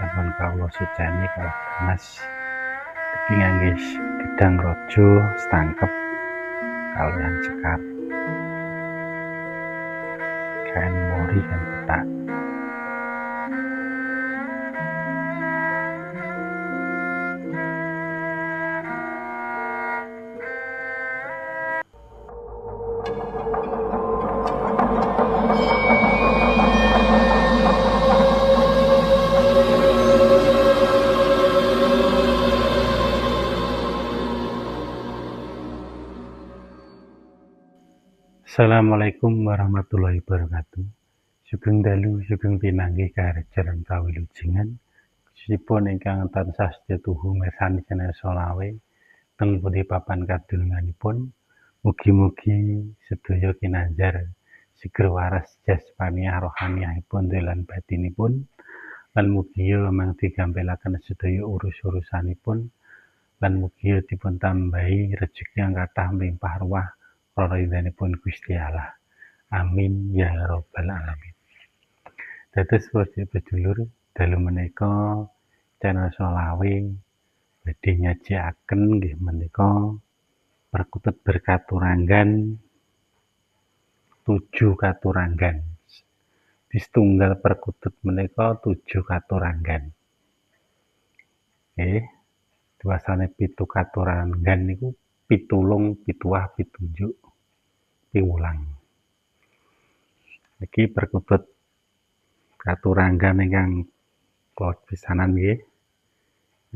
sampun kawula suceni kalih gamas iki ngangge gedang raja setangkep kaliyan sekar kain mori dan petak. Assalamualaikum warahmatullahi wabarakatuh. Sugeng dalu, sugeng pinanggih karejaran kawilujengan. Khususipun ingkang tansah setya tuhu mirsani channel Solawe teng pundi papan kadonunganipun. Mugi-mugi sedaya kinanjar siger waras jasmaniah rohaniahipun lan batinipun. Lan mugi memang digampelaken sedaya urus-urusanipun. Lan mugi dipun tambahi rejeki yang kathah mlimpah ruah ridhanipun Gusti Allah. Amin ya rabbal alamin. Dados sedulur dalu menika channel Solawe badhe nyajiaken nggih menika perkutut berkaturanggan 7 katuranggan. Di setunggal perkutut menika 7 katuranggan. Nggih, diwasane 7 katuranggan niku pitulung, pituwah, pitunjuk, piwulang. Iki perkutut katuranggan ingkang kula pisanan nggih.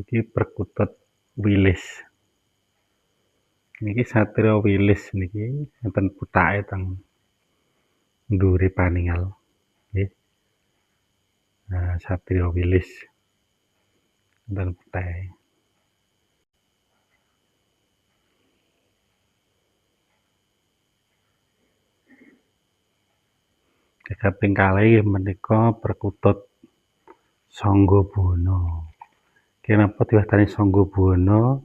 Iki perkutut wilis. Niki satria wilis niki enten putake teng ndhuwure paningal. Nggih. Nah, satria wilis enten putake. Kaping kalih menika perkutut Sanggabana. Kenapa diwastani Sanggabana?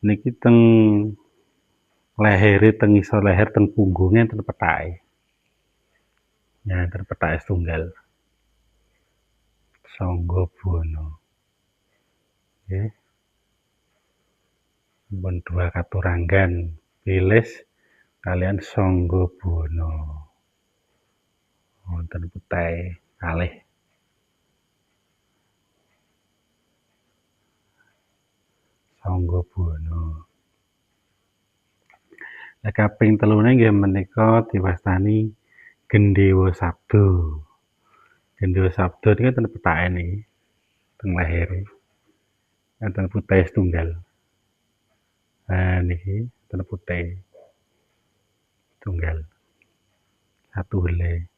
Niki teng lehere, teng ngisor leher, teng punggunge enten petake. Ya, enten petake setunggal. Sanggabana. Nggih. Pun 2 katuranggan wilis kalian Sanggabana. Wonten putake kalih. Sanggabana. Lah kaping telune nggih menika diwastani Gendhewa Sabda. Gendhewa Sabda niki enten petake niki teng lehere. Enten putake setunggal. Nah niki enten putake setunggal. Satu helai.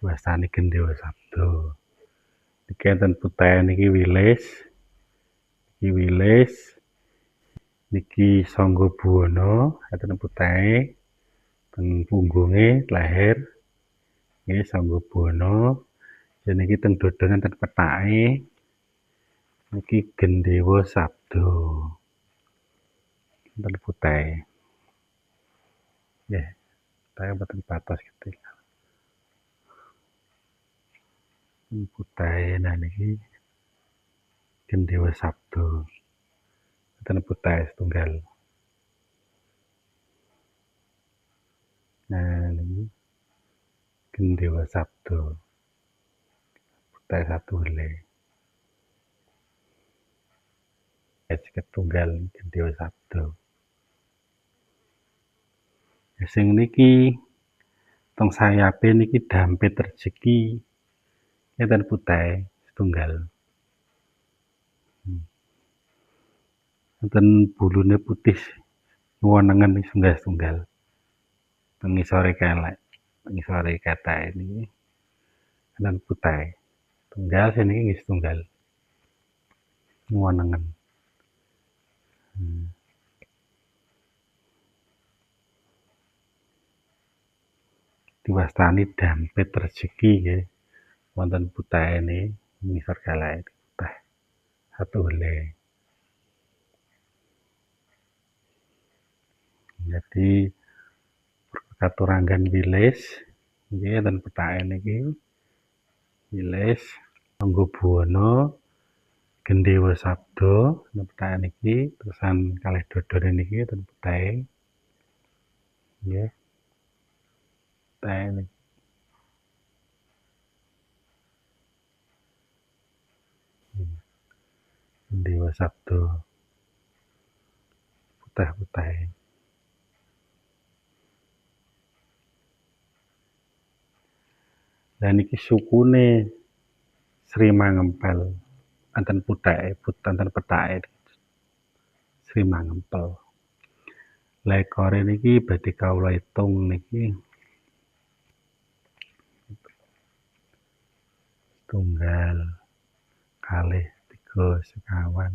Diwastani Gendhewa Sabda. Niki enten putake niki wilis. Niki wilis. Niki Sanggabana, enten putake teng punggunge leher. Nggih Sanggabana. Niki teng dodone enten petake. Niki Gendhewa Sabda. Enten putake. Nggih. Putake boten patos ketingal. Putake nah niki Gendhewa Sabda. Enten putake setunggal. Nah niki Gendhewa Sabda. Putake 1 helai. Ketunggal Gendhewa Sabda. Sing niki teng sayape niki dampit rejeki. Enten putake setunggal. Enten bulune putih wonengen setunggal. Teng ngisore kelek, teng ngisore ketake niki enten putake. Tunggal sing niki nggih setunggal. Wonengen. Diwastani dampit rejeki nggih. Wonten putake niki ngisor kelek putih. 1 helai. Jadi katuranggan wilis nggih ten petake niki wilis Sangga Buwana Gendhewa Sabda ten petake niki terusan kalih dodone niki ten petake nggih petake niki Gendhewa Sabda putih-putih. Lah niki sukune Sri Mangempel enten petake Sri Mangempel. Lah ekore niki badhe kawula itung niki tunggal kalih 3 sekawan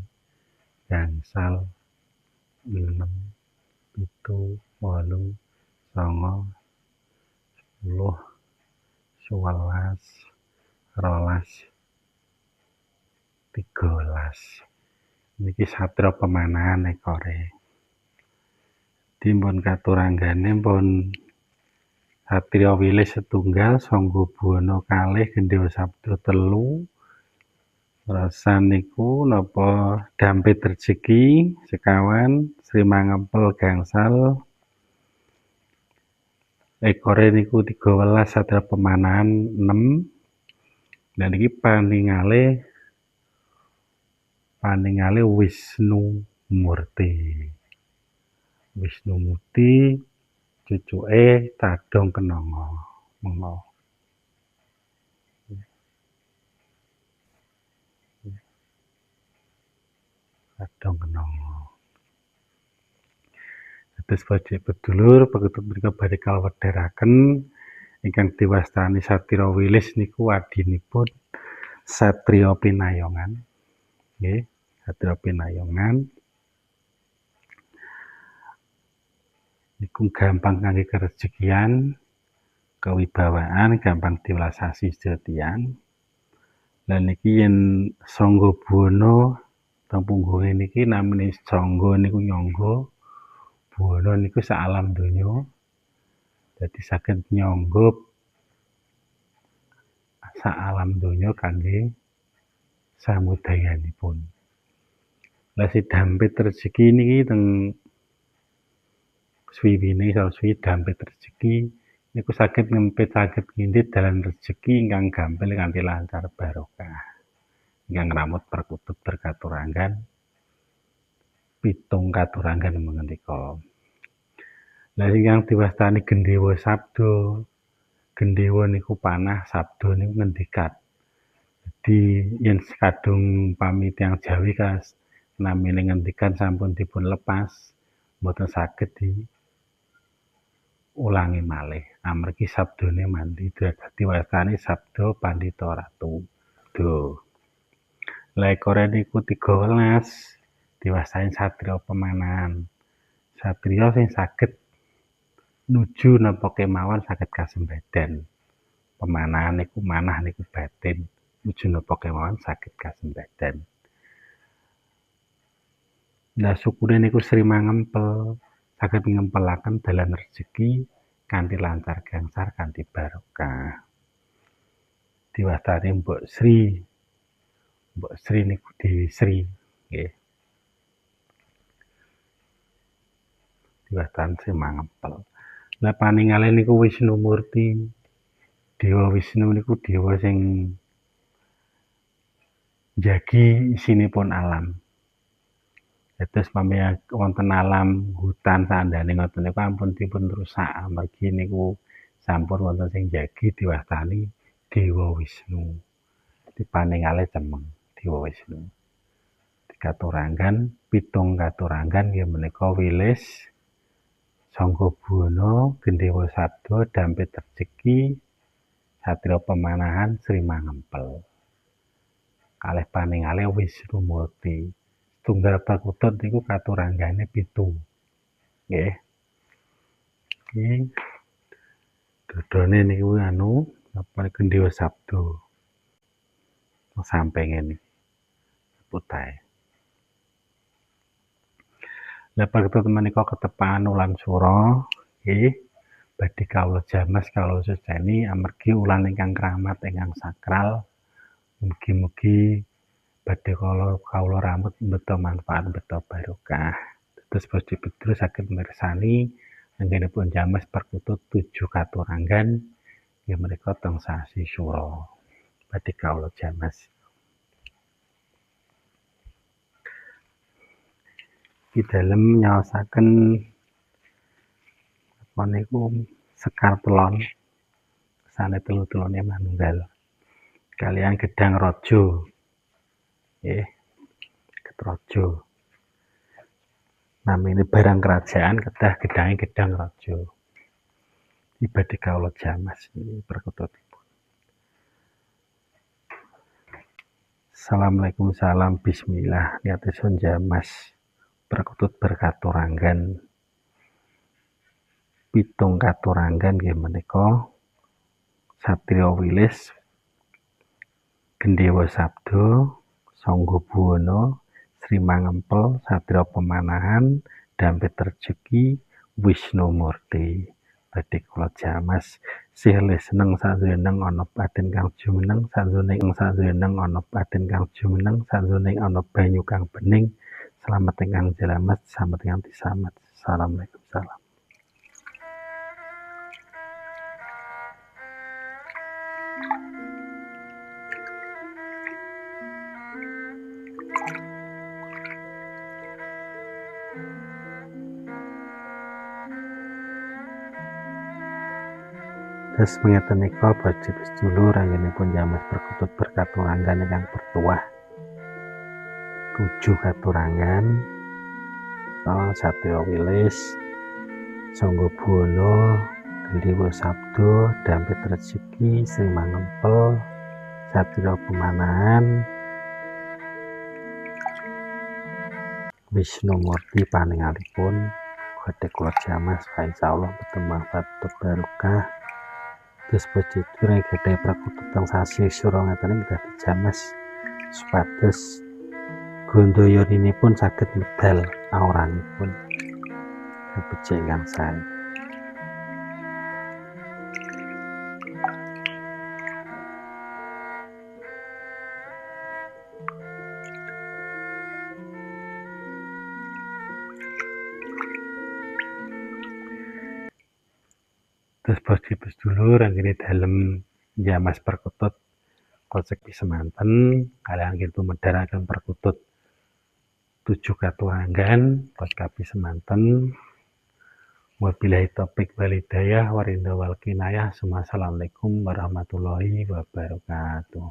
gangsal 6 7 8 9 10 11 12 13 niki satria pemanahan ekore. Dipun katuranggane pun Satria Wilis setunggal, Sangga Buwana kalih, Gendhewa Sabda 3. Rasan niku napa Dampit Rejeki sekawan, Sri Mangempel gangsal. Ekore niku 13 Satria Pemanahan 6. Dan iki paningale Wisnu Murti. Wisnu Murti cucuke Tadong Kenanga. Mengko. Tadong Kenanga. Dados sedulur peketut menika badhe kawedharaken ingkang diwastani Satria Wilis niku adinipun Satria Pinayongan. Nggih, Satria Pinayongan. Niku gampang kangge kerejekian, kewibawaan, gampang diwelasasi sedaya. Lan niki yen Sangga Buwana teng punggunge niki namine Sangga niku nyangga, Buwana niku sak alam donya. Dadi saged nyangga sak alam donya kangge samudayanipun. Lah si Dampit Rejeki niki teng swiwine swi Dampit Rejeki niku saged ngindhit dalan rejeki ingkang gampil kanthi lancar barokah. Ingkang ngramut perkutut berkaturanggan 7 katuranggan menika. Lah ingkang diwastani Gendhewa Sabda. Gendhewa niku panah, sabda niku ngendikan. Jadi yen kadung pami tiyang Jawi kas namine ngendikan sampun dipun lepas, mboten saged ulangi malih. Amargi sabdane mandi diwastani Sabda Pandhita Ratu. Lah ekore niku 13 diwastani Satria Pemanahan. Satria sing saged nuju napa kemawon saged kasembadan. Pemanahan niku manah niku batin, nuju napa kemawon saged kasembadan. Lah sukune niku Sri Mangempel, saged ngempelaken dalan rejeki kanthi lancar gangsar kanthi barokah. Diwastani Mbok Sri. Mbok Sri niku Dewi Sri, nggih. Diwastani Sri Mangempel. Lah paningale niku Wisnu Murti. Dewa Wisnu niku dewa sing njagi isinipun alam. Dados pameh wonten alam hutan sandane ngoten niku ampun dipun rusak amargi niku sampun wonten sing njagi diwastani Dewa Wisnu. Dipaningale cemeng Dewa Wisnu. Dikaturanggan 7 katuranggan nggih menika Wilis, Sangga Buwana, Gendhewa Sabda, Dampit Rejeki, Satria Pemanahan, Sri Mangempel. Kalih paningale Wisnu Murti. Tunggal perkutut niku katuranggane 7. Nggih. Iki dodone niku napa Gendhewa Sabda. Sampenge niki putih. Lah perkutut menika ketepangan ulan sura nggih badhe kawula jamas kawula seseni amargi ulan ingkang kramat ingkang sakral. Mugi-mugi badhe kawula rambut mbeta manfaat mbeta barokah. Dados Bos Bedru saged mirsani anggenipun jamas perkutut 7 katuranggan inggih menika teng sasi Sura. Badhe kawula jamas. Di dalem nyaosaken niku sekar telon sane telu-telune manunggal kalian gedang raja nggih raja namine barang kerajaan kedah gedange gedang raja ibadhe kawula jamas perkututipun. Assalamualaikum salam bismillah niatipun jamas perkutut berkaturanggan 7 katuranggan nggih menika Satriya Wilis Gendhewa Sabda Sangga Buwana Sri Mangempel Satriya Pemanahan Dampit Rejeki Wisnu Murti badhe kula jamas silih seneng sajroning ana paden kang jumeneng sajroning ana paden kang jumeneng sajroning ana banyu kang bening slamet ingkang jelamet slamet ingkang dislamet. Assalamualaikum salam. Terus mengeten nika badhe sedulur anggenipun jamas perkutut berkaturanggan ingkang bertuah 7 katurangan Satriya Wilis Sangga Buwana Gendhewa Sabda Dampit Rejeki Sri Mangempel Satriya Pemanahan Wisnu Murti paningalipun badhe kula jamas insyaallah boten manfaat barokah. Terus badhe durung gadhah perkutut teng sasi Sura ngaten kita dijamas supados gandayanipun saged medal auranipun becik ingkang sae. Terus Bos sedulur anggere dalem jamas perkutut konseki semanten kalian gitu medharaken perkutut 7 katuranggan kos kapi semanten. Wabillahi taufik wal hidayah warinda wal kinayah. Assalamualaikum warahmatullahi wabarakatuh.